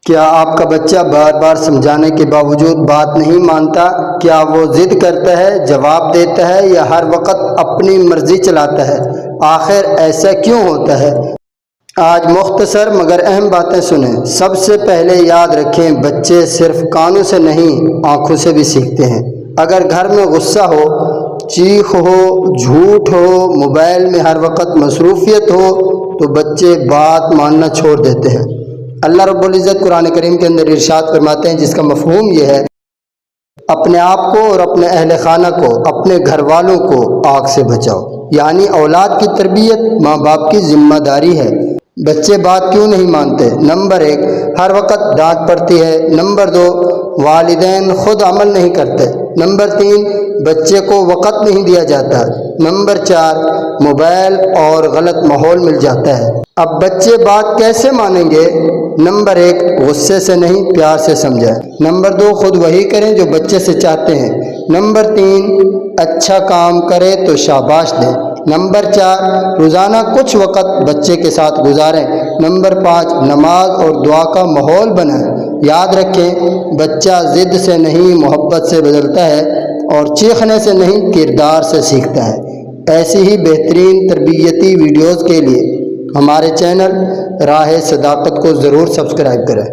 کیا آپ کا بچہ بار بار سمجھانے کے باوجود بات نہیں مانتا؟ کیا وہ ضد کرتا ہے، جواب دیتا ہے یا ہر وقت اپنی مرضی چلاتا ہے؟ آخر ایسا کیوں ہوتا ہے؟ آج مختصر مگر اہم باتیں سنیں۔ سب سے پہلے یاد رکھیں، بچے صرف کانوں سے نہیں، آنکھوں سے بھی سیکھتے ہیں۔ اگر گھر میں غصہ ہو، چیخ ہو، جھوٹ ہو، موبائل میں ہر وقت مصروفیت ہو تو بچے بات ماننا چھوڑ دیتے ہیں۔ اللہ رب العزت قرآن کریم کے اندر ارشاد فرماتے ہیں، جس کا مفہوم یہ ہے: اپنے آپ کو اور اپنے اہل خانہ کو، اپنے گھر والوں کو آگ سے بچاؤ۔ یعنی اولاد کی تربیت ماں باپ کی ذمہ داری ہے۔ بچے بات کیوں نہیں مانتے؟ نمبر 1، ہر وقت ڈانٹ پڑتی ہے۔ نمبر 2، والدین خود عمل نہیں کرتے۔ نمبر 3، بچے کو وقت نہیں دیا جاتا۔ نمبر 4، موبائل اور غلط ماحول مل جاتا ہے۔ اب بچے بات کیسے مانیں گے؟ نمبر 1، غصے سے نہیں، پیار سے سمجھائیں۔ نمبر 2، خود وہی کریں جو بچے سے چاہتے ہیں۔ نمبر 3، اچھا کام کرے تو شاباش دیں۔ نمبر 4، روزانہ کچھ وقت بچے کے ساتھ گزاریں۔ نمبر 5، نماز اور دعا کا ماحول بنائیں۔ یاد رکھیں، بچہ ضد سے نہیں، محبت سے بدلتا ہے، اور چیخنے سے نہیں، کردار سے سیکھتا ہے۔ ایسی ہی بہترین تربیتی ویڈیوز کے لیے ہمارے چینل راہ صداقت کو ضرور سبسکرائب کریں۔